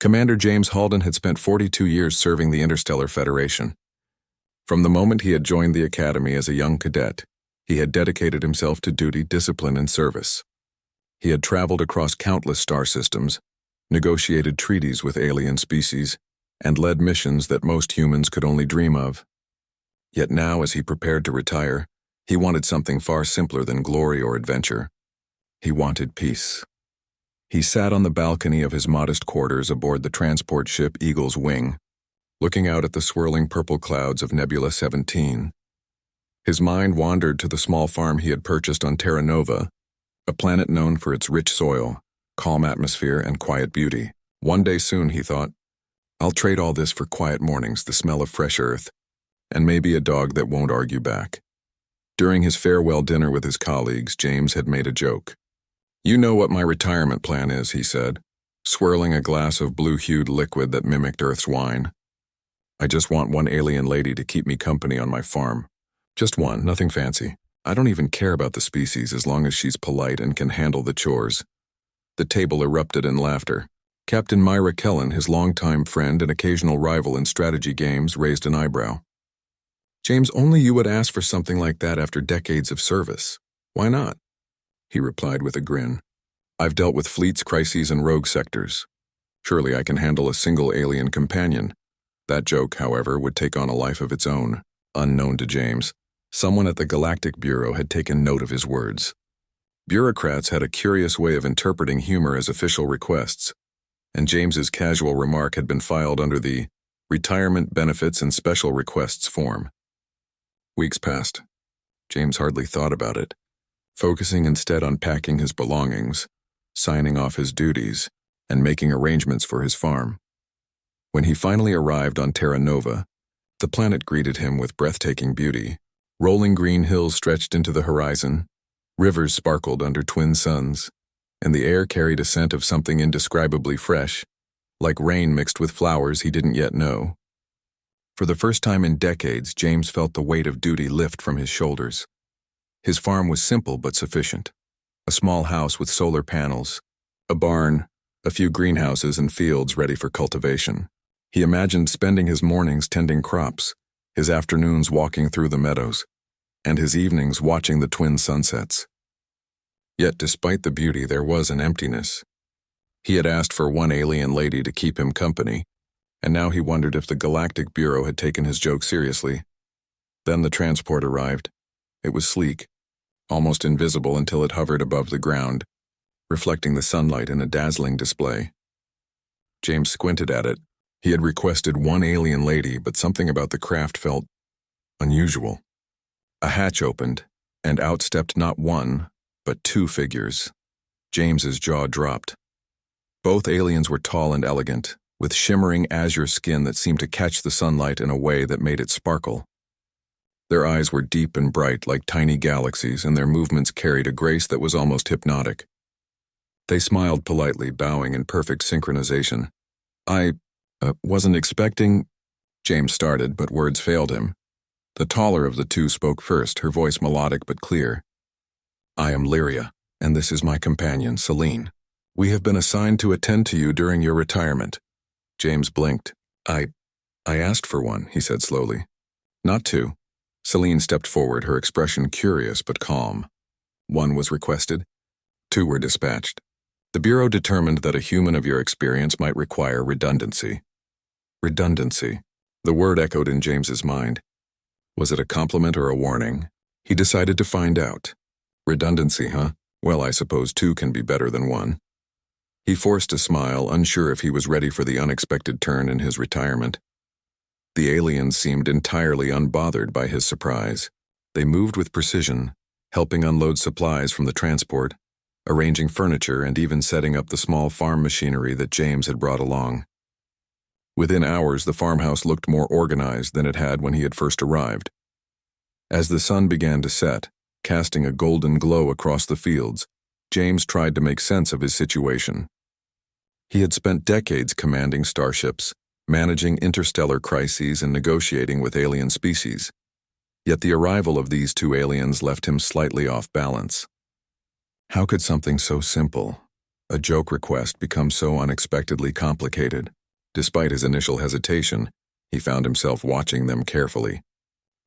Commander James Halden had spent 42 years serving the Interstellar Federation. From the moment he had joined the Academy as a young cadet, he had dedicated himself to duty, discipline, and service. He had traveled across countless star systems, negotiated treaties with alien species, and led missions that most humans could only dream of. Yet now, as he prepared to retire, he wanted something far simpler than glory or adventure. He wanted peace. He sat on the balcony of his modest quarters aboard the transport ship Eagle's Wing, looking out at the swirling purple clouds of Nebula 17. His mind wandered to the small farm he had purchased on Terra Nova, a planet known for its rich soil, calm atmosphere, and quiet beauty. One day soon, he thought, I'll trade all this for quiet mornings, the smell of fresh earth, and maybe a dog that won't argue back. During his farewell dinner with his colleagues, James had made a joke. "You know what my retirement plan is," he said, swirling a glass of blue-hued liquid that mimicked Earth's wine. "I just want one alien lady to keep me company on my farm. Just one, nothing fancy. I don't even care about the species as long as she's polite and can handle the chores." The table erupted in laughter. Captain Myra Kellen, his longtime friend and occasional rival in strategy games, raised an eyebrow. "James, only you would ask for something like that after decades of service. Why not?" He replied with a grin. "I've dealt with fleets, crises, and rogue sectors. Surely I can handle a single alien companion." That joke, however, would take on a life of its own. Unknown to James, someone at the Galactic Bureau had taken note of his words. Bureaucrats had a curious way of interpreting humor as official requests, and James's casual remark had been filed under the Retirement Benefits and Special Requests form. Weeks passed. James hardly thought about it, focusing instead on packing his belongings, signing off his duties, and making arrangements for his farm. When he finally arrived on Terra Nova, the planet greeted him with breathtaking beauty. Rolling green hills stretched into the horizon, rivers sparkled under twin suns, and the air carried a scent of something indescribably fresh, like rain mixed with flowers he didn't yet know. For the first time in decades, James felt the weight of duty lift from his shoulders. His farm was simple but sufficient. A small house with solar panels, a barn, a few greenhouses and fields ready for cultivation. He imagined spending his mornings tending crops, his afternoons walking through the meadows, and his evenings watching the twin sunsets. Yet despite the beauty, there was an emptiness. He had asked for one alien lady to keep him company, and now he wondered if the Galactic Bureau had taken his joke seriously. Then the transport arrived. It was sleek, almost invisible until it hovered above the ground, reflecting the sunlight in a dazzling display. James squinted at it. He had requested one alien lady, but something about the craft felt unusual. A hatch opened, and out stepped not one, but two figures. James's jaw dropped. Both aliens were tall and elegant, with shimmering azure skin that seemed to catch the sunlight in a way that made it sparkle. Their eyes were deep and bright like tiny galaxies, and their movements carried a grace that was almost hypnotic. They smiled politely, bowing in perfect synchronization. I wasn't expecting," James started, but words failed him. The taller of the two spoke first, her voice melodic but clear. "I am Lyria, and this is my companion, Celine. We have been assigned to attend to you during your retirement." James blinked. I asked for one," he said slowly. "Not two." Celine stepped forward, her expression curious but calm. "One was requested. Two were dispatched. The Bureau determined that a human of your experience might require redundancy." Redundancy. The word echoed in James's mind. Was it a compliment or a warning? He decided to find out. Redundancy, huh? Well, I suppose two can be better than one. He forced a smile, unsure if he was ready for the unexpected turn in his retirement. The aliens seemed entirely unbothered by his surprise. They moved with precision, helping unload supplies from the transport, arranging furniture, and even setting up the small farm machinery that James had brought along. Within hours, the farmhouse looked more organized than it had when he had first arrived. As the sun began to set, casting a golden glow across the fields, James tried to make sense of his situation. He had spent decades commanding starships, managing interstellar crises, and negotiating with alien species. Yet the arrival of these two aliens left him slightly off balance. How could something so simple, a joke request become so unexpectedly complicated? Despite his initial hesitation, he found himself watching them carefully.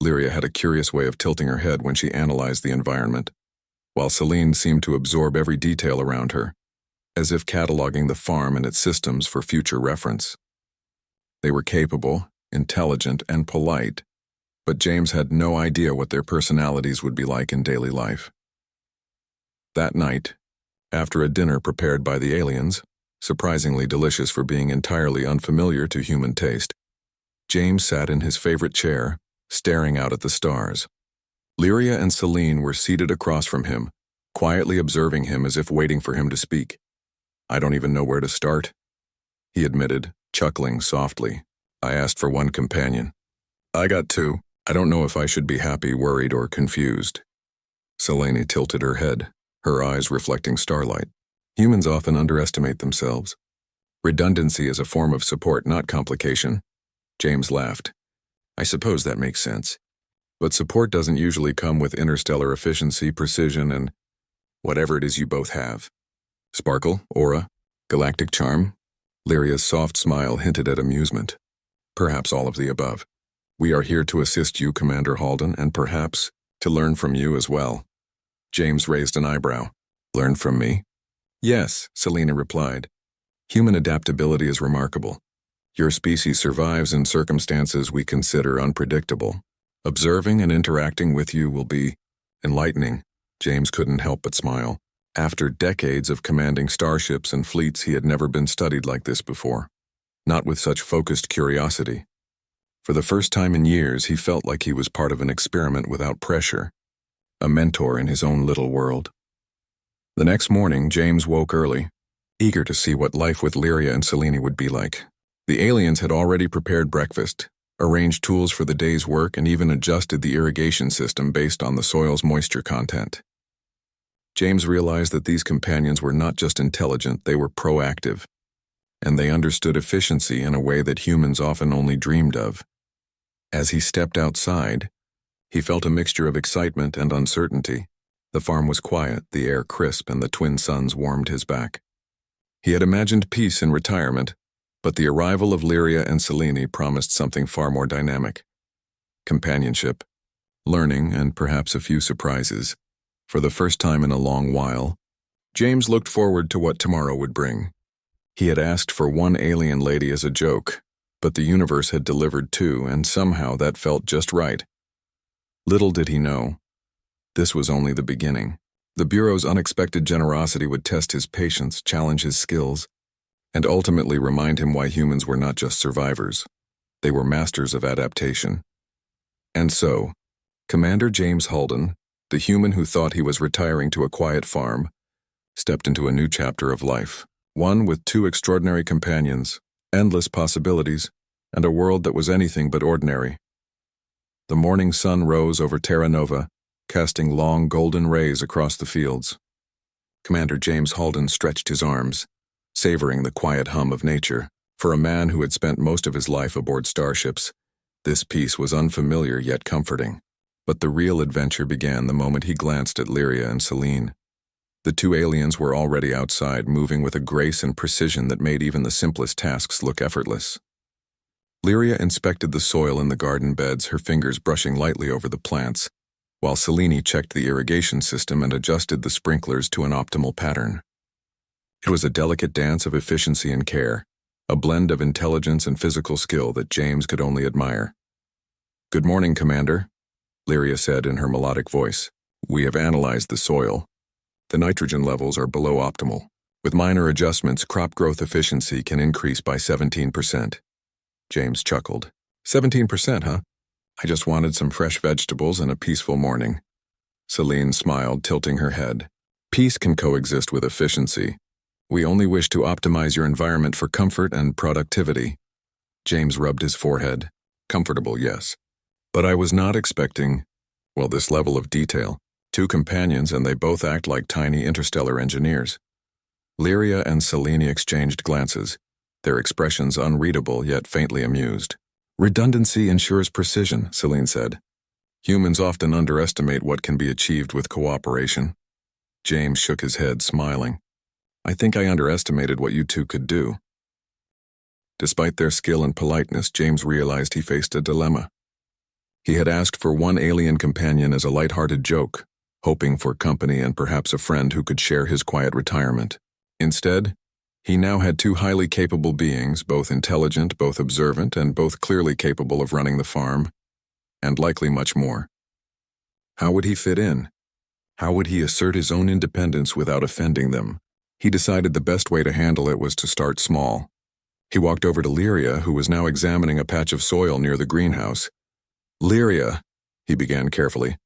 Lyria had a curious way of tilting her head when she analyzed the environment, while Celine seemed to absorb every detail around her, as if cataloging the farm and its systems for future reference. They were capable, intelligent, and polite, but James had no idea what their personalities would be like in daily life. That night, after a dinner prepared by the aliens, surprisingly delicious for being entirely unfamiliar to human taste, James sat in his favorite chair, staring out at the stars. Lyria and Celine were seated across from him, quietly observing him as if waiting for him to speak. "I don't even know where to start," he admitted, chuckling softly. "I asked for one companion. I got two. I don't know if I should be happy, worried, or confused." Celine tilted her head, her eyes reflecting starlight. Humans often underestimate themselves. Redundancy is a form of support, not complication. James laughed. "I suppose that makes sense. But support doesn't usually come with interstellar efficiency, precision, and whatever it is you both have. Sparkle, aura, galactic charm." Lyria's soft smile hinted at amusement. "Perhaps all of the above. We are here to assist you, Commander Halden, and perhaps to learn from you as well." James raised an eyebrow. "Learn from me?" "Yes," Selena replied. "Human adaptability is remarkable. Your species survives in circumstances we consider unpredictable. Observing and interacting with you will be enlightening." James couldn't help but smile. After decades of commanding starships and fleets, he had never been studied like this before. Not with such focused curiosity. For the first time in years, he felt like he was part of an experiment without pressure, a mentor in his own little world. The next morning, James woke early, eager to see what life with Lyria and Selene would be like. The aliens had already prepared breakfast, arranged tools for the day's work, and even adjusted the irrigation system based on the soil's moisture content. James realized that these companions were not just intelligent, they were proactive, and they understood efficiency in a way that humans often only dreamed of. As he stepped outside, he felt a mixture of excitement and uncertainty. The farm was quiet, the air crisp, and the twin suns warmed his back. He had imagined peace and retirement, but the arrival of Lyria and Selene promised something far more dynamic. Companionship, learning, and perhaps a few surprises. For the first time in a long while, James looked forward to what tomorrow would bring. He had asked for one alien lady as a joke, but the universe had delivered two, and somehow that felt just right. Little did he know, this was only the beginning. The Bureau's unexpected generosity would test his patience, challenge his skills, and ultimately remind him why humans were not just survivors. They were masters of adaptation. And so, Commander James Halden, the human who thought he was retiring to a quiet farm, stepped into a new chapter of life, one with two extraordinary companions, endless possibilities, and a world that was anything but ordinary. The morning sun rose over Terra Nova, casting long golden rays across the fields. Commander James Halden stretched his arms, savoring the quiet hum of nature. For a man who had spent most of his life aboard starships, this peace was unfamiliar yet comforting. But the real adventure began the moment he glanced at Lyria and Selene. The two aliens were already outside, moving with a grace and precision that made even the simplest tasks look effortless. Lyria inspected the soil in the garden beds, her fingers brushing lightly over the plants, while Selene checked the irrigation system and adjusted the sprinklers to an optimal pattern. It was a delicate dance of efficiency and care, a blend of intelligence and physical skill that James could only admire. "Good morning, Commander," Lyria said in her melodic voice. "We have analyzed the soil. The nitrogen levels are below optimal. With minor adjustments, crop growth efficiency can increase by 17%. James chuckled. 17%, huh? I just wanted some fresh vegetables and a peaceful morning. Selene smiled, tilting her head. Peace can coexist with efficiency. We only wish to optimize your environment for comfort and productivity. James rubbed his forehead. Comfortable, yes. But I was not expecting, well, this level of detail. Two companions, and they both act like tiny interstellar engineers. Lyria and Selene exchanged glances, their expressions unreadable yet faintly amused. Redundancy ensures precision, Selene said. Humans often underestimate what can be achieved with cooperation. James shook his head, smiling. I think I underestimated what you two could do." Despite their skill and politeness, James realized he faced a dilemma. He had asked for one alien companion as a light-hearted joke, hoping for company and perhaps a friend who could share his quiet retirement. Instead, he now had two highly capable beings, both intelligent, both observant, and both clearly capable of running the farm, and likely much more. How would he fit in? How would he assert his own independence without offending them? He decided the best way to handle it was to start small. He walked over to Lyria, who was now examining a patch of soil near the greenhouse. "Lyria," he began carefully,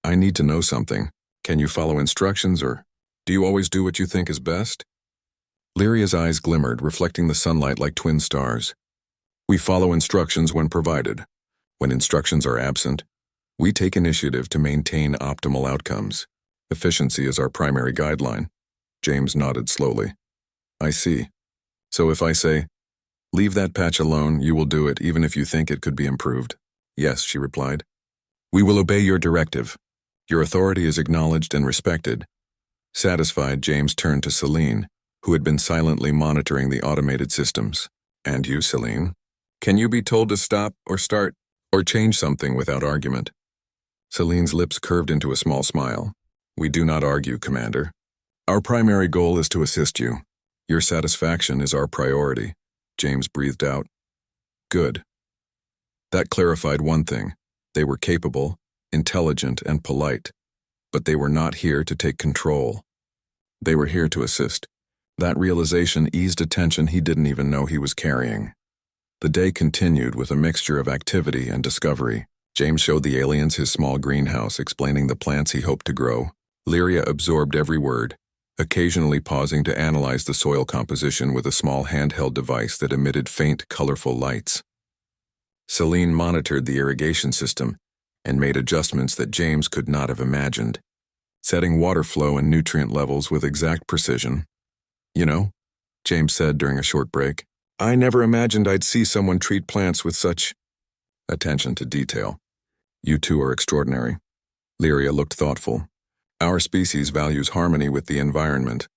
"I need to know something. Can you follow instructions, or do you always do what you think is best?" Lyria's eyes glimmered, reflecting the sunlight like twin stars. "We follow instructions when provided. When instructions are absent, we take initiative to maintain optimal outcomes. Efficiency is our primary guideline." James nodded slowly. "I see. So if I say, 'Leave that patch alone,' you will do it even if you think it could be improved?" "Yes," she replied. "We will obey your directive. Your authority is acknowledged and respected." Satisfied, James turned to Celine, who had been silently monitoring the automated systems. "And you, Celine? Can you be told to stop or start or change something without argument?" Celine's lips curved into a small smile. "We do not argue, Commander. Our primary goal is to assist you. Your satisfaction is our priority." James breathed out. "Good." That clarified one thing. They were capable, intelligent, and polite, but they were not here to take control. They were here to assist. That realization eased a tension he didn't even know he was carrying. The day continued with a mixture of activity and discovery. James showed the aliens his small greenhouse, explaining the plants he hoped to grow. Lyria absorbed every word, occasionally pausing to analyze the soil composition with a small handheld device that emitted faint, colorful lights. Celine monitored the irrigation system and made adjustments that James could not have imagined, setting water flow and nutrient levels with exact precision. "You know," James said during a short break, "I never imagined I'd see someone treat plants with such attention to detail. You two are extraordinary." Lyria looked thoughtful. "Our species values harmony with the environment.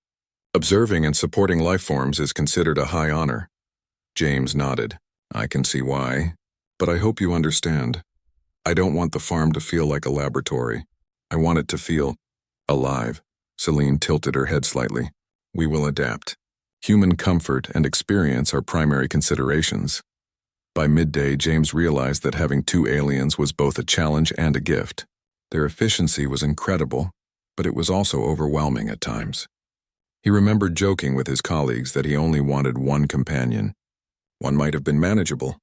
Observing and supporting life forms is considered a high honor." James nodded. "I can see why, but I hope you understand. I don't want the farm to feel like a laboratory. I want it to feel alive." Celine tilted her head slightly. "We will adapt. Human comfort and experience are primary considerations." By midday, James realized that having two aliens was both a challenge and a gift. Their efficiency was incredible, but it was also overwhelming at times. He remembered joking with his colleagues that he only wanted one companion. One might have been manageable.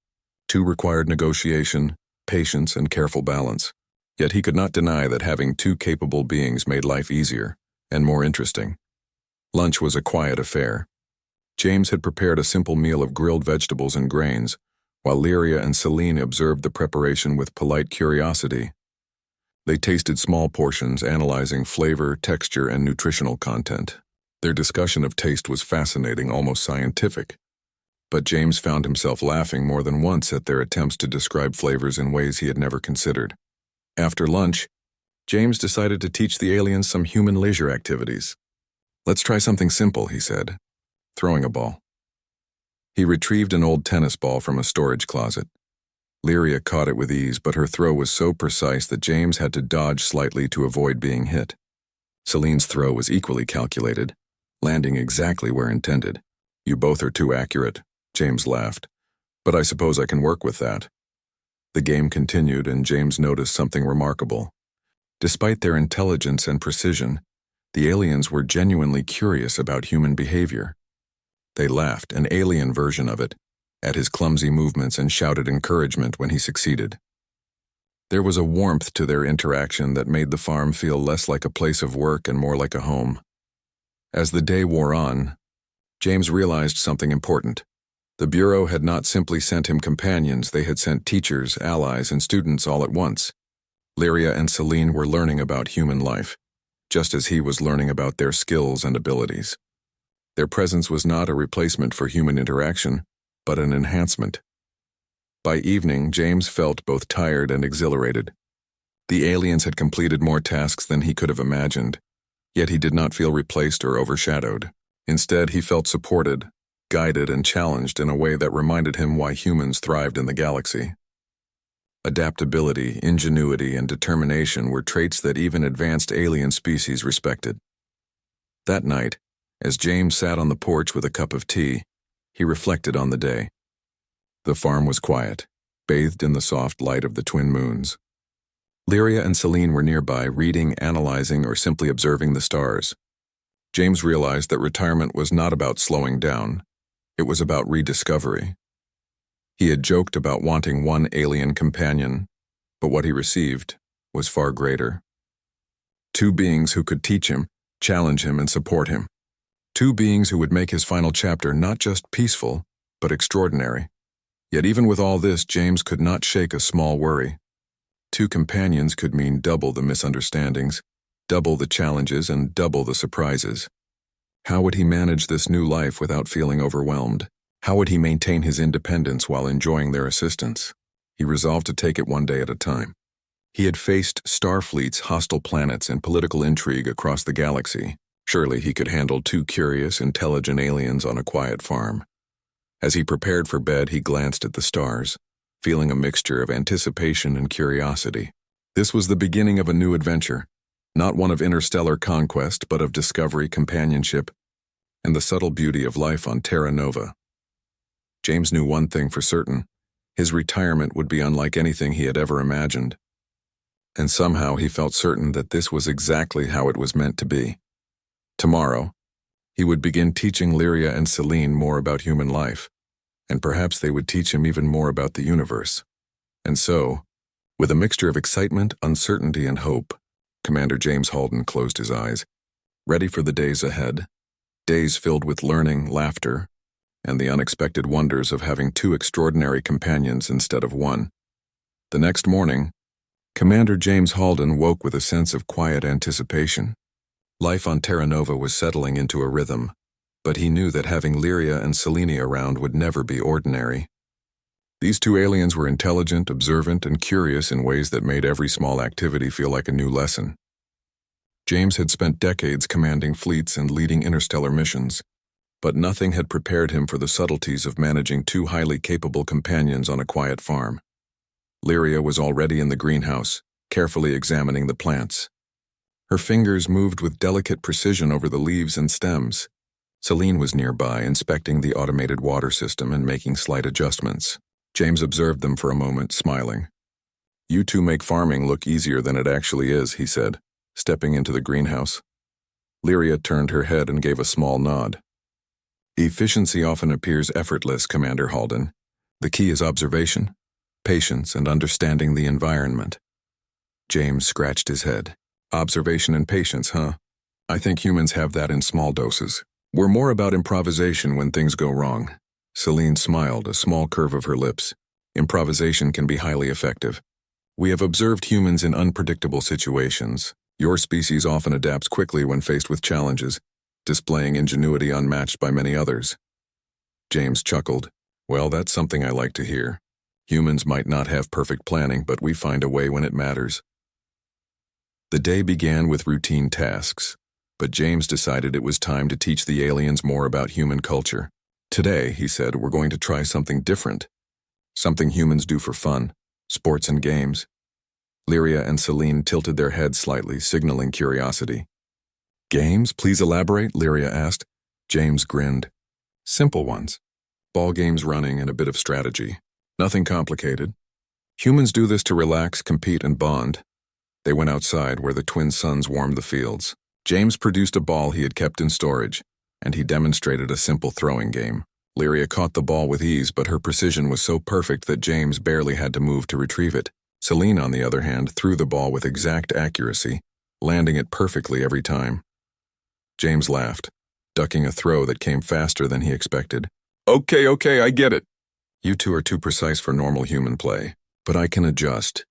Two required negotiation, patience, and careful balance. Yet he could not deny that having two capable beings made life easier and more interesting. Lunch was a quiet affair. James had prepared a simple meal of grilled vegetables and grains, while Lyria and Celine observed the preparation with polite curiosity. They tasted small portions, analyzing flavor, texture, and nutritional content. Their discussion of taste was fascinating, almost scientific. But James found himself laughing more than once at their attempts to describe flavors in ways he had never considered. After lunch, James decided to teach the aliens some human leisure activities. "Let's try something simple," he said. "Throwing a ball." He retrieved an old tennis ball from a storage closet. Lyria caught it with ease, but her throw was so precise that James had to dodge slightly to avoid being hit. Celine's throw was equally calculated, landing exactly where intended. "You both are too accurate," James laughed. "But I suppose I can work with that." The game continued, and James noticed something remarkable. Despite their intelligence and precision, the aliens were genuinely curious about human behavior. They laughed, an alien version of it, at his clumsy movements and shouted encouragement when he succeeded. There was a warmth to their interaction that made the farm feel less like a place of work and more like a home. As the day wore on, James realized something important. The Bureau had not simply sent him companions, they had sent teachers, allies, and students all at once. Lyria and Celine were learning about human life, just as he was learning about their skills and abilities. Their presence was not a replacement for human interaction, but an enhancement. By evening, James felt both tired and exhilarated. The aliens had completed more tasks than he could have imagined, yet he did not feel replaced or overshadowed. Instead, he felt supported, guided, and challenged in a way that reminded him why humans thrived in the galaxy. Adaptability, ingenuity, and determination were traits that even advanced alien species respected. That night, as James sat on the porch with a cup of tea, he reflected on the day. The farm was quiet, bathed in the soft light of the twin moons. Lyria and Celine were nearby, reading, analyzing, or simply observing the stars. James realized that retirement was not about slowing down. It was about rediscovery. He had joked about wanting one alien companion, but what he received was far greater. Two beings who could teach him, challenge him, and support him. Two beings who would make his final chapter not just peaceful, but extraordinary. Yet even with all this, James could not shake a small worry. Two companions could mean double the misunderstandings, double the challenges, and double the surprises. How would he manage this new life without feeling overwhelmed? How would he maintain his independence while enjoying their assistance? He resolved to take it one day at a time. He had faced Starfleet's hostile planets and political intrigue across the galaxy. Surely he could handle two curious, intelligent aliens on a quiet farm. As he prepared for bed, he glanced at the stars, feeling a mixture of anticipation and curiosity. This was the beginning of a new adventure, not one of interstellar conquest, but of discovery, companionship, and the subtle beauty of life on Terra Nova. James knew one thing for certain: his retirement would be unlike anything he had ever imagined. And somehow he felt certain that this was exactly how it was meant to be. Tomorrow, he would begin teaching Lyria and Celine more about human life, and perhaps they would teach him even more about the universe. And so, with a mixture of excitement, uncertainty, and hope, Commander James Halden closed his eyes, ready for the days ahead, days filled with learning, laughter, and the unexpected wonders of having two extraordinary companions instead of one. The next morning, Commander James Halden woke with a sense of quiet anticipation. Life on Terra Nova was settling into a rhythm, but he knew that having Lyria and Celine around would never be ordinary. These two aliens were intelligent, observant, and curious in ways that made every small activity feel like a new lesson. James had spent decades commanding fleets and leading interstellar missions, but nothing had prepared him for the subtleties of managing two highly capable companions on a quiet farm. Lyria was already in the greenhouse, carefully examining the plants. Her fingers moved with delicate precision over the leaves and stems. Celine was nearby, inspecting the automated water system and making slight adjustments. James observed them for a moment, smiling. "You two make farming look easier than it actually is," he said, stepping into the greenhouse. Lyria turned her head and gave a small nod. "Efficiency often appears effortless, Commander Halden. The key is observation, patience, and understanding the environment." James scratched his head. "Observation and patience, huh? I think humans have that in small doses. We're more about improvisation when things go wrong." Celine smiled, a small curve of her lips. "Improvisation can be highly effective. We have observed humans in unpredictable situations. Your species often adapts quickly when faced with challenges, displaying ingenuity unmatched by many others." James chuckled. "Well, that's something I like to hear. Humans might not have perfect planning, but we find a way when it matters." The day began with routine tasks, but James decided it was time to teach the aliens more about human culture. "Today," he said, "we're going to try something different. Something humans do for fun, sports and games." Lyria and Celine tilted their heads slightly, signaling curiosity. "Games? Please elaborate," Lyria asked. James grinned. "Simple ones. Ball games, running, and a bit of strategy. Nothing complicated. Humans do this to relax, compete, and bond." They went outside, where the twin suns warmed the fields. James produced a ball he had kept in storage, and he demonstrated a simple throwing game. Lyria caught the ball with ease, but her precision was so perfect that James barely had to move to retrieve it. Celine, on the other hand, threw the ball with exact accuracy, landing it perfectly every time. James laughed, ducking a throw that came faster than he expected. Okay, I get it. You two are too precise for normal human play, but I can adjust."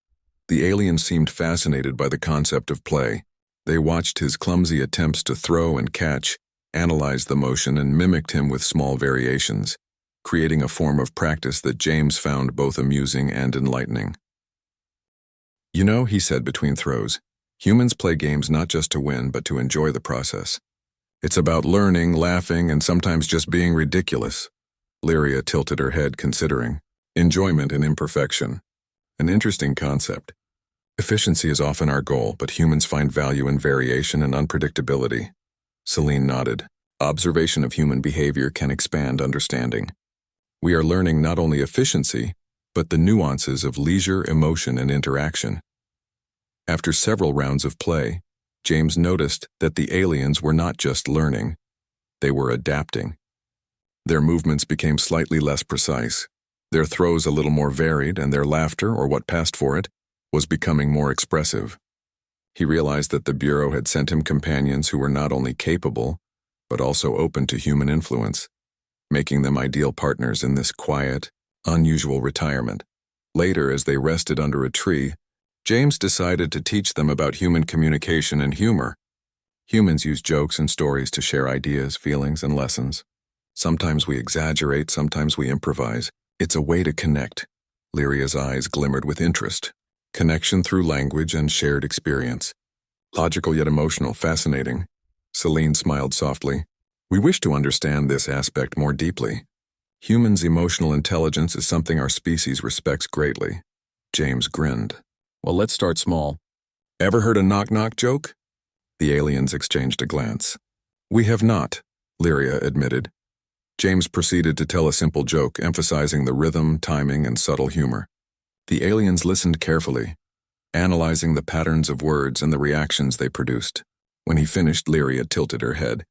The aliens seemed fascinated by the concept of play. They watched his clumsy attempts to throw and catch, analyzed the motion, and mimicked him with small variations, creating a form of practice that James found both amusing and enlightening. "You know," he said between throws, "humans play games not just to win, but to enjoy the process. It's about learning, laughing, and sometimes just being ridiculous. Lyria tilted her head, considering. Enjoyment in imperfection. An interesting concept. Efficiency is often our goal, but humans find value in variation and unpredictability. Celine nodded. Observation of human behavior can expand understanding. We are learning not only efficiency, but the nuances of leisure, emotion, and interaction. After several rounds of play, James noticed that the aliens were not just learning, they were adapting. Their movements became slightly less precise, their throws a little more varied, and their laughter, or what passed for it, was becoming more expressive. He realized that the Bureau had sent him companions who were not only capable, but also open to human influence, making them ideal partners in this quiet, unusual retirement. Later, as they rested under a tree, James decided to teach them about human communication and humor. Humans use jokes and stories to share ideas, feelings, and lessons. Sometimes we exaggerate, sometimes we improvise. It's a way to connect. Lyria's eyes glimmered with interest. Connection through language and shared experience. Logical yet emotional, fascinating. Celine smiled softly. We wish to understand this aspect more deeply. Humans' emotional intelligence is something our species respects greatly. James grinned. Well, let's start small. Ever heard a knock-knock joke? The aliens exchanged a glance. We have not, Lyria admitted. James proceeded to tell a simple joke, emphasizing the rhythm, timing, and subtle humor. The aliens listened carefully, analyzing the patterns of words and the reactions they produced. When he finished, Lyria tilted her head.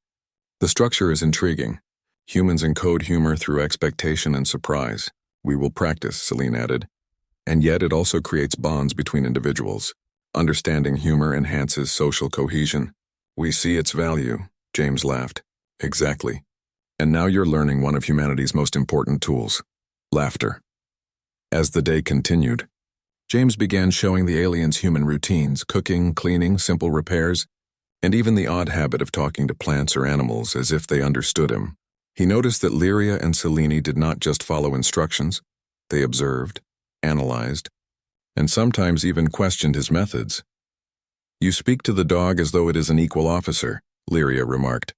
The structure is intriguing. Humans encode humor through expectation and surprise. We will practice, Celine added. And yet it also creates bonds between individuals. Understanding humor enhances social cohesion. We see its value, James laughed. Exactly. And now you're learning one of humanity's most important tools, laughter. As the day continued, James began showing the aliens human routines, cooking, cleaning, simple repairs, and even the odd habit of talking to plants or animals as if they understood him. He noticed that Lyria and Selene did not just follow instructions, they observed, analyzed, and sometimes even questioned his methods. You speak to the dog as though it is an equal officer, Lyria remarked.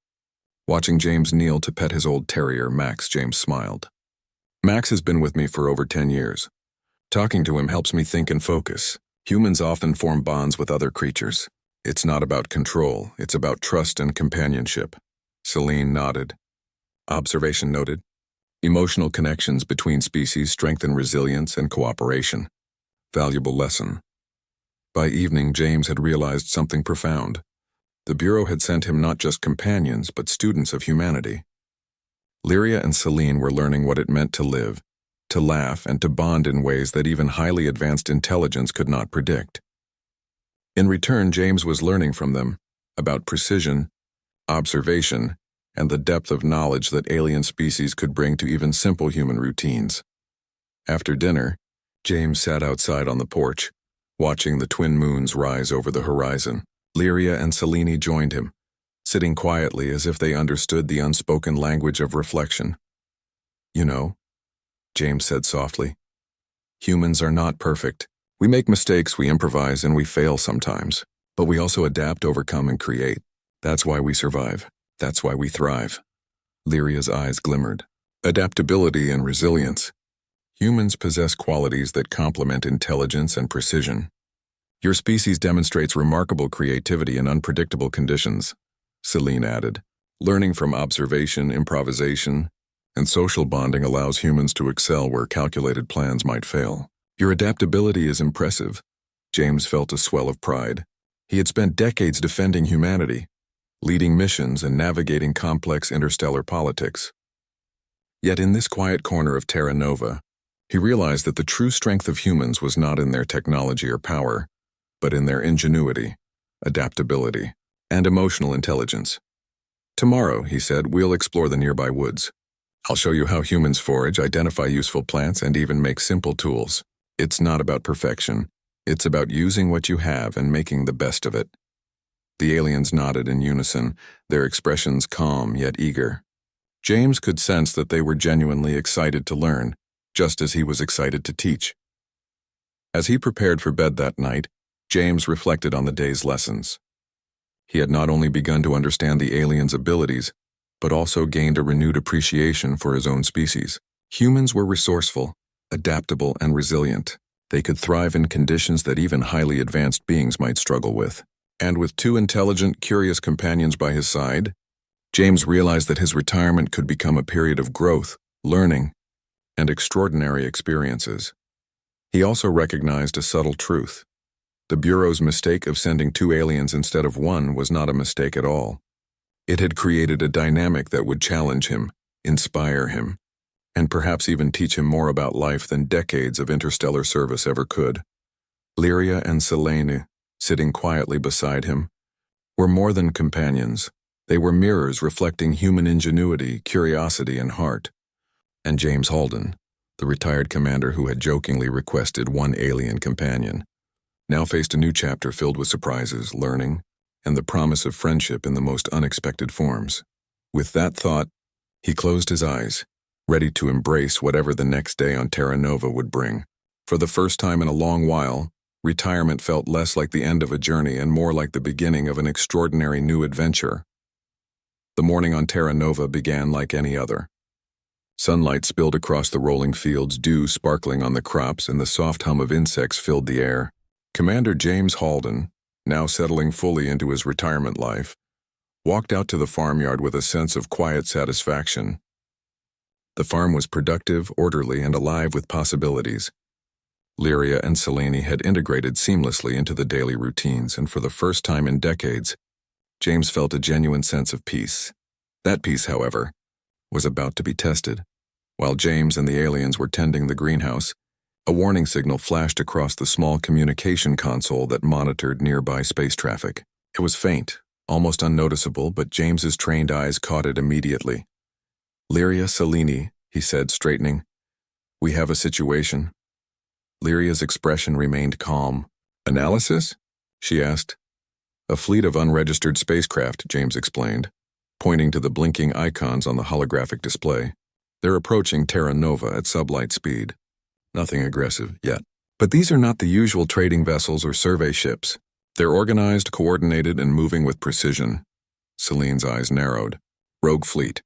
Watching James kneel to pet his old terrier, Max, James smiled. Max has been with me for over 10 years. Talking to him helps me think and focus. Humans often form bonds with other creatures. It's not about control, it's about trust and companionship. Celine nodded. Observation noted. Emotional connections between species strengthen resilience and cooperation. Valuable lesson. By evening, James had realized something profound. The Bureau had sent him not just companions, but students of humanity. Lyria and Celine were learning what it meant to live, to laugh, and to bond in ways that even highly advanced intelligence could not predict. In return, James was learning from them about precision, observation, and the depth of knowledge that alien species could bring to even simple human routines. After dinner, James sat outside on the porch, watching the twin moons rise over the horizon. Lyria and Selene joined him, sitting quietly as if they understood the unspoken language of reflection. You know, James said softly, humans are not perfect. We make mistakes, we improvise, and we fail sometimes. But we also adapt, overcome, and create. That's why we survive. That's why we thrive. Lyria's eyes glimmered. Adaptability and resilience. Humans possess qualities that complement intelligence and precision. Your species demonstrates remarkable creativity in unpredictable conditions, Celine added. Learning from observation, improvisation, and social bonding allows humans to excel where calculated plans might fail. Your adaptability is impressive. James felt a swell of pride. He had spent decades defending humanity, leading missions and navigating complex interstellar politics. Yet in this quiet corner of Terra Nova, he realized that the true strength of humans was not in their technology or power, but in their ingenuity, adaptability, and emotional intelligence. Tomorrow, he said, we'll explore the nearby woods. I'll show you how humans forage, identify useful plants, and even make simple tools. It's not about perfection. It's about using what you have and making the best of it. The aliens nodded in unison, their expressions calm yet eager. James could sense that they were genuinely excited to learn, just as he was excited to teach. As he prepared for bed that night, James reflected on the day's lessons. He had not only begun to understand the aliens' abilities, but also gained a renewed appreciation for his own species. Humans were resourceful, adaptable, and resilient. They could thrive in conditions that even highly advanced beings might struggle with. And with two intelligent, curious companions by his side, James realized that his retirement could become a period of growth, learning, and extraordinary experiences. He also recognized a subtle truth. The Bureau's mistake of sending 2 aliens instead of 1 was not a mistake at all. It had created a dynamic that would challenge him, inspire him, and perhaps even teach him more about life than decades of interstellar service ever could. Lyria and Selene, sitting quietly beside him, were more than companions. They were mirrors reflecting human ingenuity, curiosity, and heart. And James Halden, the retired commander who had jokingly requested 1 alien companion, now faced a new chapter filled with surprises, learning, and the promise of friendship in the most unexpected forms. With that thought, he closed his eyes, ready to embrace whatever the next day on Terra Nova would bring. For the first time in a long while, retirement felt less like the end of a journey and more like the beginning of an extraordinary new adventure. The morning on Terra Nova began like any other. Sunlight spilled across the rolling fields, dew sparkling on the crops, and the soft hum of insects filled the air. Commander James Halden, now settling fully into his retirement life, walked out to the farmyard with a sense of quiet satisfaction. The farm was productive, orderly, and alive with possibilities. Lyria and Selene had integrated seamlessly into the daily routines, and for the first time in decades, James felt a genuine sense of peace. That peace, however, was about to be tested. While James and the aliens were tending the greenhouse, a warning signal flashed across the small communication console that monitored nearby space traffic. It was faint, almost unnoticeable, but James's trained eyes caught it immediately. "Lyria, Selene," he said, straightening. "We have a situation." Lyria's expression remained calm. "Analysis?" she asked. "A fleet of unregistered spacecraft," James explained, pointing to the blinking icons on the holographic display. "They're approaching Terra Nova at sublight speed. Nothing aggressive yet. But these are not the usual trading vessels or survey ships. They're organized, coordinated, and moving with precision." Selene's eyes narrowed. "Rogue fleet.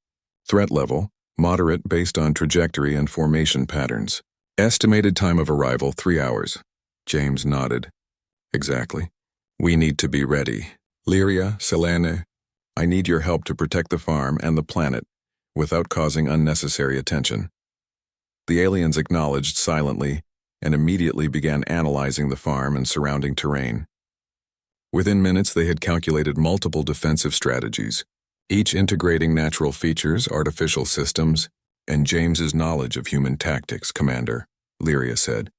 Threat level, moderate based on trajectory and formation patterns. Estimated time of arrival, 3 hours. James nodded. "Exactly. We need to be ready. Lyria, Selene, I need your help to protect the farm and the planet without causing unnecessary attention." The aliens acknowledged silently and immediately began analyzing the farm and surrounding terrain. Within minutes, they had calculated multiple defensive strategies, each integrating natural features, artificial systems, and James's knowledge of human tactics. "Commander," Lyria said,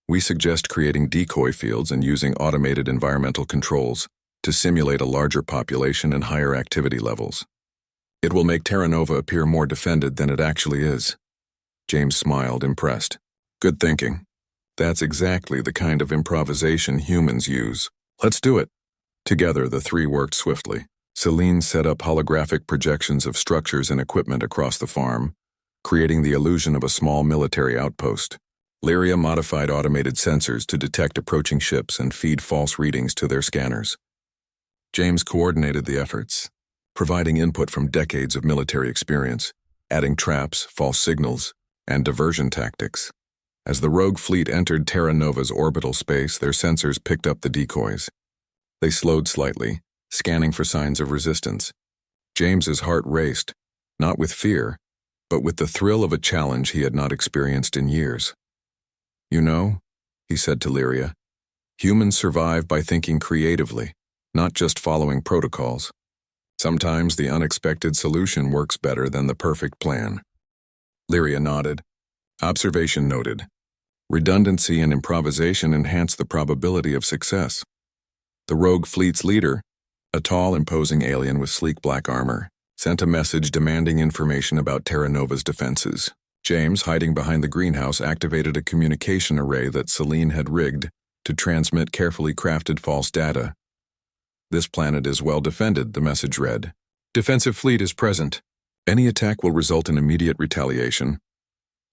"we suggest creating decoy fields and using automated environmental controls to simulate a larger population and higher activity levels. It will make Terra Nova appear more defended than it actually is." James smiled, impressed. "Good thinking. That's exactly the kind of improvisation humans use. Let's do it." Together, the 3 worked swiftly. Selene set up holographic projections of structures and equipment across the farm, creating the illusion of a small military outpost. Lyria modified automated sensors to detect approaching ships and feed false readings to their scanners. James coordinated the efforts, providing input from decades of military experience, adding traps, false signals, and diversion tactics. As the rogue fleet entered Terra Nova's orbital space, their sensors picked up the decoys. They slowed slightly, scanning for signs of resistance. James's heart raced, not with fear, but with the thrill of a challenge he had not experienced in years. "You know," he said to Lyria, "humans survive by thinking creatively, not just following protocols. Sometimes the unexpected solution works better than the perfect plan." Lyria nodded. Observation noted. Redundancy and improvisation enhance the probability of success. The rogue fleet's leader, a tall, imposing alien with sleek black armor, sent a message demanding information about Terra Nova's defenses. James, hiding behind the greenhouse, activated a communication array that Selene had rigged to transmit carefully crafted false data. "This planet is well defended," the message read. "Defensive fleet is present. Any attack will result in immediate retaliation."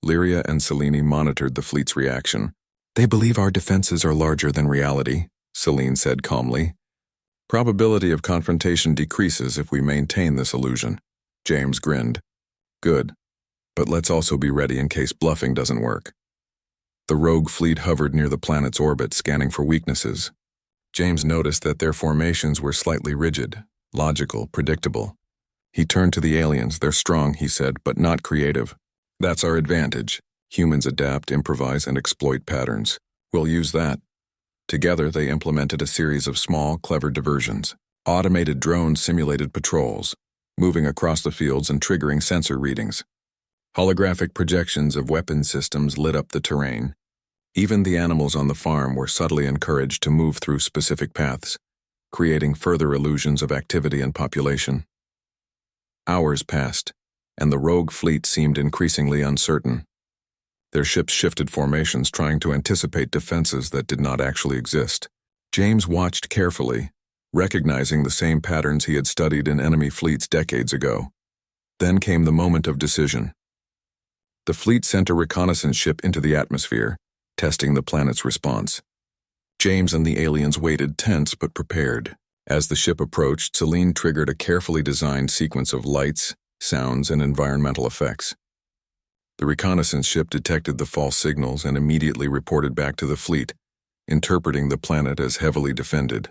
Lyria and Selene monitored the fleet's reaction. "They believe our defenses are larger than reality," Selene said calmly. Probability of confrontation decreases if we maintain this illusion. James grinned. Good. But let's also be ready in case bluffing doesn't work. The rogue fleet hovered near the planet's orbit, scanning for weaknesses. James noticed that their formations were slightly rigid, logical, predictable. He turned to the aliens. They're strong, he said, but not creative. That's our advantage. Humans adapt, improvise, and exploit patterns. We'll use that. Together, they implemented a series of small, clever diversions. Automated drones simulated patrols, moving across the fields and triggering sensor readings. Holographic projections of weapon systems lit up the terrain. Even the animals on the farm were subtly encouraged to move through specific paths, creating further illusions of activity and population. Hours passed, and the rogue fleet seemed increasingly uncertain. Their ships shifted formations, trying to anticipate defenses that did not actually exist. James watched carefully, recognizing the same patterns he had studied in enemy fleets decades ago. Then came the moment of decision. The fleet sent a reconnaissance ship into the atmosphere, testing the planet's response. James and the aliens waited, tense but prepared. As the ship approached, Celine triggered a carefully designed sequence of lights, sounds, and environmental effects. The reconnaissance ship detected the false signals and immediately reported back to the fleet, interpreting the planet as heavily defended.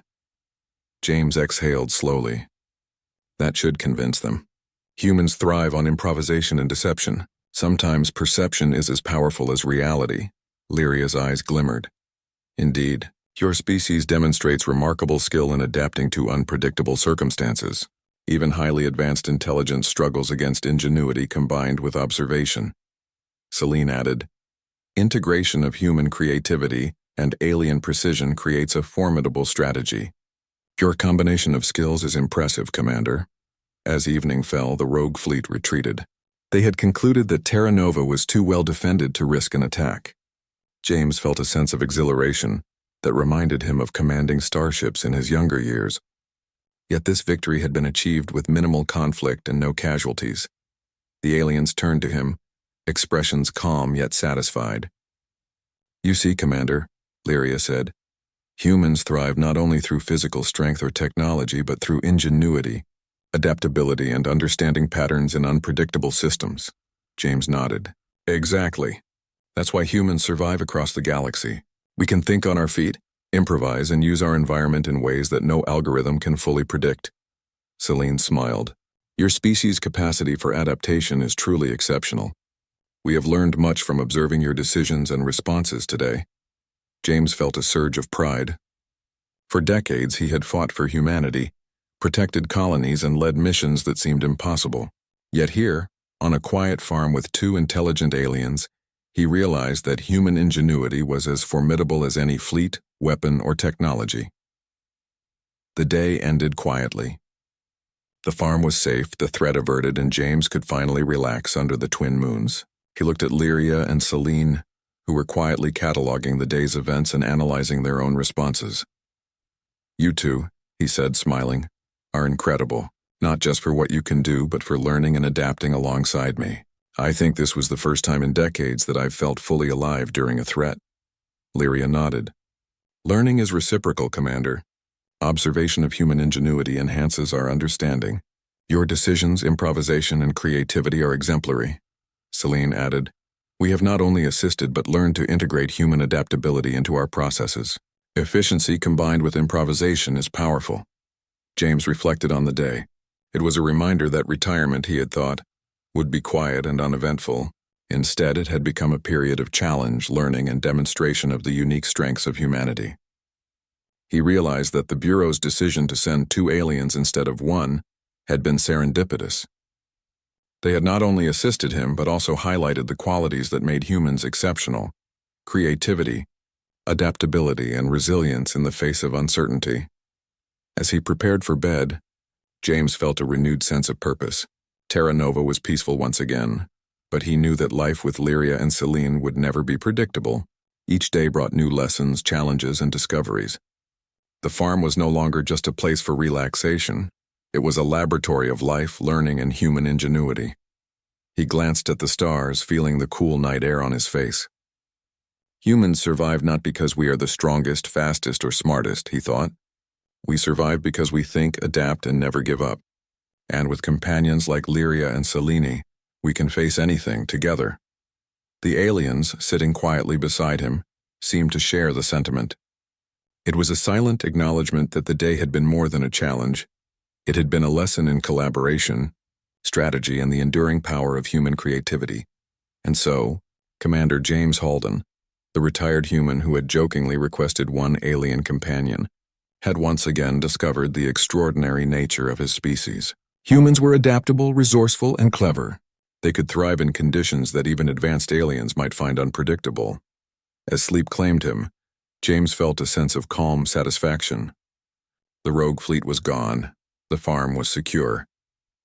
James exhaled slowly. That should convince them. Humans thrive on improvisation and deception. Sometimes perception is as powerful as reality. Lyria's eyes glimmered. Indeed, your species demonstrates remarkable skill in adapting to unpredictable circumstances. Even highly advanced intelligence struggles against ingenuity combined with observation. Celine added, integration of human creativity and alien precision creates a formidable strategy. Your combination of skills is impressive, Commander. As evening fell, the rogue fleet retreated. They had concluded that Terra Nova was too well defended to risk an attack. James felt a sense of exhilaration that reminded him of commanding starships in his younger years. Yet this victory had been achieved with minimal conflict and no casualties. The aliens turned to him, expressions calm yet satisfied. You see, Commander, Lyria said, humans thrive not only through physical strength or technology, but through ingenuity, adaptability, and understanding patterns in unpredictable systems. James nodded. Exactly. That's why humans survive across the galaxy. We can think on our feet, improvise, and use our environment in ways that no algorithm can fully predict. Celine smiled. Your species' capacity for adaptation is truly exceptional. We have learned much from observing your decisions and responses today. James felt a surge of pride. For decades, he had fought for humanity, protected colonies, and led missions that seemed impossible. Yet here, on a quiet farm with two intelligent aliens, he realized that human ingenuity was as formidable as any fleet, weapon, or technology. The day ended quietly. The farm was safe, the threat averted, and James could finally relax under the twin moons. He looked at Lyria and Celine, who were quietly cataloging the day's events and analyzing their own responses. You two, he said, smiling, are incredible, not just for what you can do, but for learning and adapting alongside me. I think this was the first time in decades that I've felt fully alive during a threat. Lyria nodded. Learning is reciprocal, Commander. Observation of human ingenuity enhances our understanding. Your decisions, improvisation, and creativity are exemplary. Celine added, we have not only assisted but learned to integrate human adaptability into our processes. Efficiency combined with improvisation is powerful. James reflected on the day. It was a reminder that retirement, he had thought, would be quiet and uneventful. Instead, it had become a period of challenge, learning, and demonstration of the unique strengths of humanity. He realized that the Bureau's decision to send 2 aliens instead of 1 had been serendipitous. They had not only assisted him, but also highlighted the qualities that made humans exceptional: creativity, adaptability, and resilience in the face of uncertainty. As he prepared for bed, James felt a renewed sense of purpose. Terra Nova was peaceful once again, but he knew that life with Lyria and Celine would never be predictable. Each day brought new lessons, challenges, and discoveries. The farm was no longer just a place for relaxation. It was a laboratory of life, learning, and human ingenuity. He glanced at the stars, feeling the cool night air on his face. Humans survive not because we are the strongest, fastest, or smartest, he thought. We survive because we think, adapt, and never give up. And with companions like Lyria and Selene, we can face anything together. The aliens, sitting quietly beside him, seemed to share the sentiment. It was a silent acknowledgement that the day had been more than a challenge. It had been a lesson in collaboration, strategy, and the enduring power of human creativity. And so, Commander James Halden, the retired human who had jokingly requested one alien companion, had once again discovered the extraordinary nature of his species. Humans were adaptable, resourceful, and clever. They could thrive in conditions that even advanced aliens might find unpredictable. As sleep claimed him, James felt a sense of calm satisfaction. The rogue fleet was gone, the farm was secure,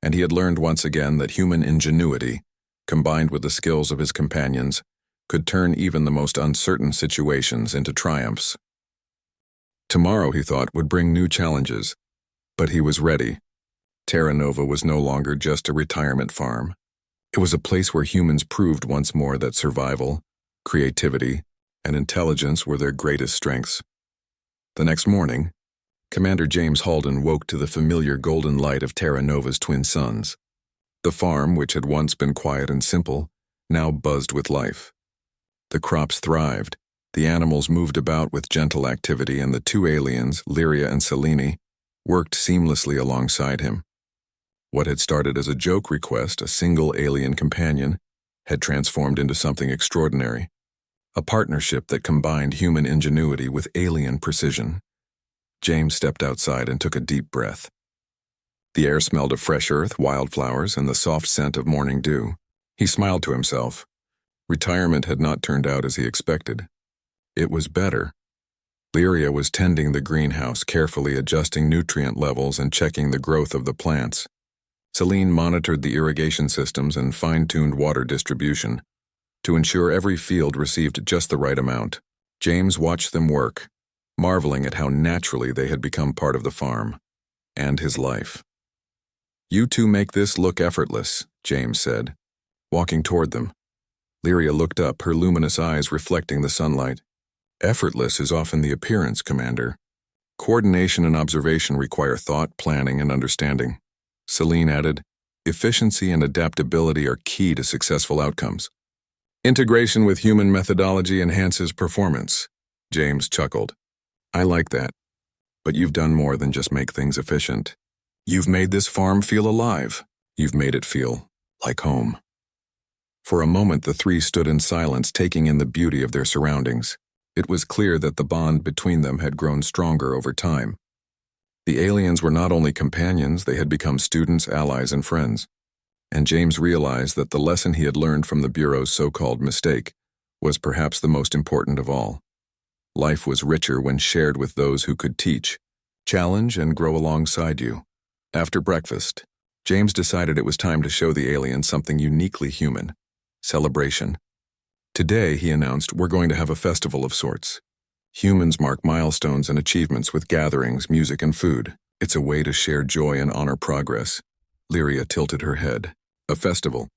and he had learned once again that human ingenuity, combined with the skills of his companions, could turn even the most uncertain situations into triumphs. Tomorrow, he thought, would bring new challenges, but he was ready. Terra Nova was no longer just a retirement farm. It was a place where humans proved once more that survival, creativity, and intelligence were their greatest strengths. The next morning, Commander James Halden woke to the familiar golden light of Terra Nova's twin suns. The farm, which had once been quiet and simple, now buzzed with life. The crops thrived, the animals moved about with gentle activity, and the two aliens, Lyria and Selene, worked seamlessly alongside him. What had started as a joke request, a single alien companion, had transformed into something extraordinary. A partnership that combined human ingenuity with alien precision. James stepped outside and took a deep breath. The air smelled of fresh earth, wildflowers, and the soft scent of morning dew. He smiled to himself. Retirement had not turned out as he expected. It was better. Lyria was tending the greenhouse, carefully adjusting nutrient levels and checking the growth of the plants. Selene monitored the irrigation systems and fine-tuned water distribution to ensure every field received just the right amount. James watched them work, marveling at how naturally they had become part of the farm and his life. "You two make this look effortless," James said, walking toward them. Lyria looked up, her luminous eyes reflecting the sunlight. "Effortless is often the appearance, Commander. Coordination and observation require thought, planning, and understanding." Selene added, "Efficiency and adaptability are key to successful outcomes. Integration with human methodology enhances performance." James chuckled. "I like that. But you've done more than just make things efficient. You've made this farm feel alive. You've made it feel like home." For a moment, the three stood in silence, taking in the beauty of their surroundings. It was clear that the bond between them had grown stronger over time. The aliens were not only companions, they had become students, allies, and friends. And James realized that the lesson he had learned from the Bureau's so-called mistake was perhaps the most important of all. Life was richer when shared with those who could teach, challenge, and grow alongside you. After breakfast, James decided it was time to show the aliens something uniquely human: celebration. "Today," he announced, "we're going to have a festival of sorts. Humans mark milestones and achievements with gatherings, music, and food. It's a way to share joy and honor progress." Lyria tilted her head. "A festival?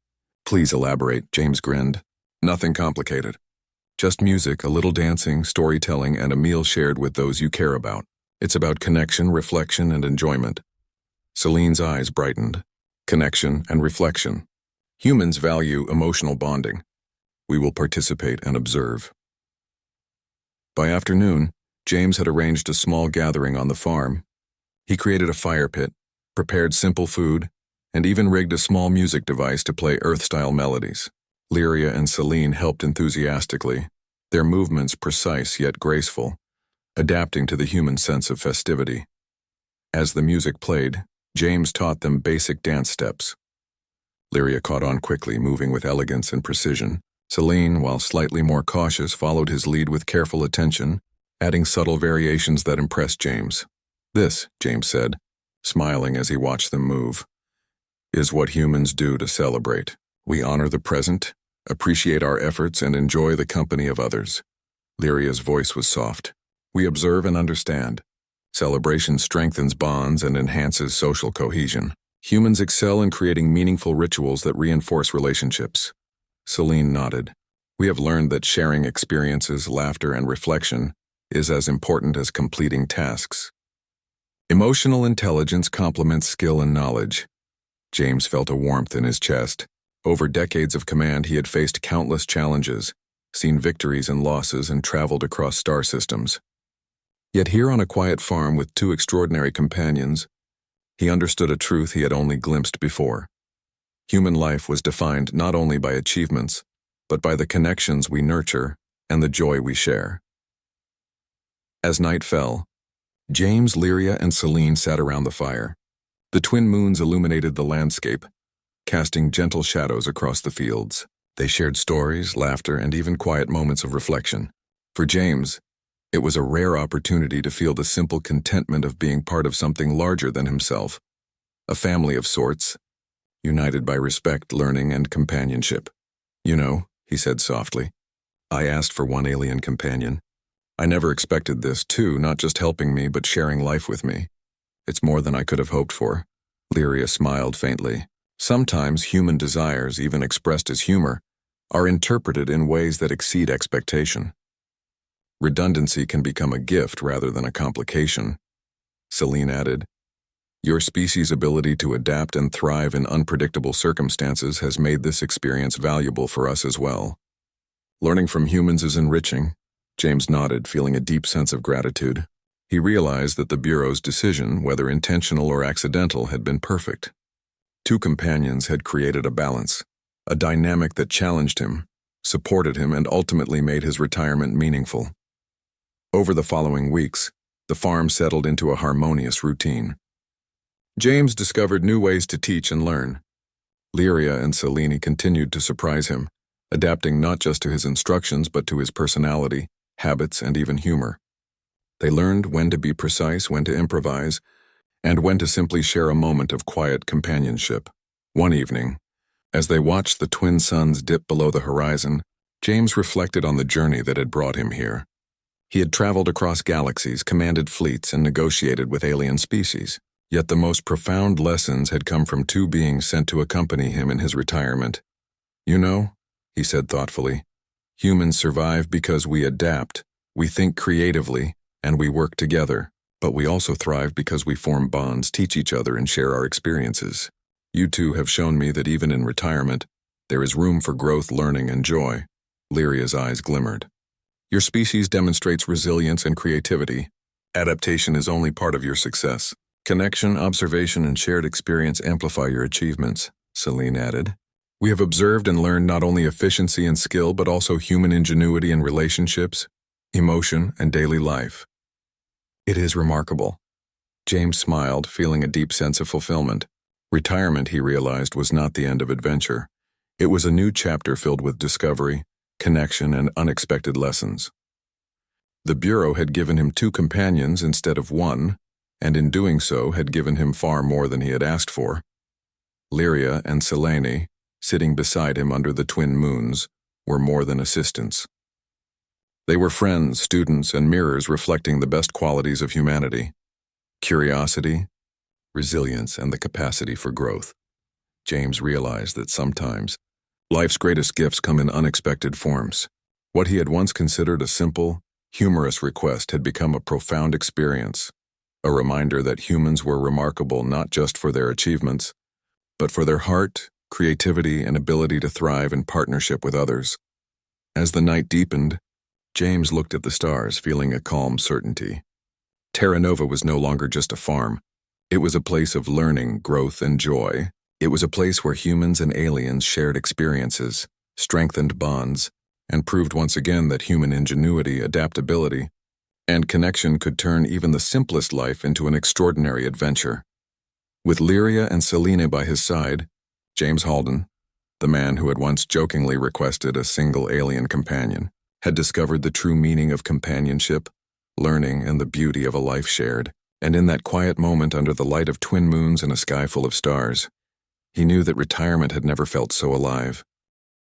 Please elaborate," James grinned. "Nothing complicated. Just music, a little dancing, storytelling, and a meal shared with those you care about. It's about connection, reflection, and enjoyment." Selene's eyes brightened. Connection and reflection. Humans value emotional bonding. We will participate and observe. By afternoon, James had arranged a small gathering on the farm. He created a fire pit, prepared simple food, and even rigged a small music device to play Earth-style melodies. Lyria and Selene helped enthusiastically, their movements precise yet graceful, adapting to the human sense of festivity. As the music played, James taught them basic dance steps. Lyria caught on quickly, moving with elegance and precision. Selene, while slightly more cautious, followed his lead with careful attention, adding subtle variations that impressed James. "This," James said, smiling as he watched them move, "is what humans do to celebrate. We honor the present, appreciate our efforts, and enjoy the company of others." Lyria's voice was soft. "We observe and understand. Celebration strengthens bonds and enhances social cohesion. Humans excel in creating meaningful rituals that reinforce relationships." Selene nodded. "We have learned that sharing experiences, laughter, and reflection is as important as completing tasks." Emotional intelligence complements skill and knowledge. James felt a warmth in his chest. Over decades of command, he had faced countless challenges, seen victories and losses, and traveled across star systems. Yet here on a quiet farm with two extraordinary companions, he understood a truth he had only glimpsed before. Human life was defined not only by achievements, but by the connections we nurture and the joy we share. As night fell, James, Lyria, and Selene sat around the fire. The twin moons illuminated the landscape, casting gentle shadows across the fields. They shared stories, laughter, and even quiet moments of reflection. For James, it was a rare opportunity to feel the simple contentment of being part of something larger than himself, a family of sorts, united by respect, learning, and companionship. "You know," he said softly, "I asked for one alien companion. I never expected this, too, not just helping me, but sharing life with me. It's more than I could have hoped for." Lyria smiled faintly. Sometimes human desires, even expressed as humor, are interpreted in ways that exceed expectation. Redundancy can become a gift rather than a complication. Selene added, "Your species' ability to adapt and thrive in unpredictable circumstances has made this experience valuable for us as well." "Learning from humans is enriching." James nodded, feeling a deep sense of gratitude. He realized that the Bureau's decision, whether intentional or accidental, had been perfect. Two companions had created a balance, a dynamic that challenged him, supported him, and ultimately made his retirement meaningful. Over the following weeks, the farm settled into a harmonious routine. James discovered new ways to teach and learn. Lyria and Selene continued to surprise him, adapting not just to his instructions but to his personality, habits, and even humor. They learned when to be precise, when to improvise, and when to simply share a moment of quiet companionship. One evening, as they watched the twin suns dip below the horizon, James reflected on the journey that had brought him here. He had traveled across galaxies, commanded fleets, and negotiated with alien species. Yet the most profound lessons had come from two beings sent to accompany him in his retirement. "You know," he said thoughtfully, "humans survive because we adapt, we think creatively, and we work together. But we also thrive because we form bonds, teach each other, and share our experiences. You two have shown me that even in retirement, there is room for growth, learning, and joy." Lyria's eyes glimmered. "Your species demonstrates resilience and creativity. Adaptation is only part of your success. Connection, observation, and shared experience amplify your achievements," Selene added. "We have observed and learned not only efficiency and skill, but also human ingenuity and relationships, emotion, and daily life." "It is remarkable." James smiled, feeling a deep sense of fulfillment. Retirement, he realized, was not the end of adventure. It was a new chapter filled with discovery, connection, and unexpected lessons. The Bureau had given him two companions instead of one, and in doing so had given him far more than he had asked for. Lyria and Selene, sitting beside him under the twin moons, were more than assistants. They were friends, students, and mirrors reflecting the best qualities of humanity: curiosity, resilience, and the capacity for growth. James realized that sometimes life's greatest gifts come in unexpected forms. What he had once considered a simple, humorous request had become a profound experience, a reminder that humans were remarkable not just for their achievements, but for their heart, creativity, and ability to thrive in partnership with others. As the night deepened, James looked at the stars, feeling a calm certainty. Terra Nova was no longer just a farm. It was a place of learning, growth, and joy. It was a place where humans and aliens shared experiences, strengthened bonds, and proved once again that human ingenuity, adaptability, and connection could turn even the simplest life into an extraordinary adventure. With Lyria and Selene by his side, James Halden, the man who had once jokingly requested a single alien companion, had discovered the true meaning of companionship, learning, and the beauty of a life shared. And in that quiet moment under the light of twin moons and a sky full of stars, he knew that retirement had never felt so alive.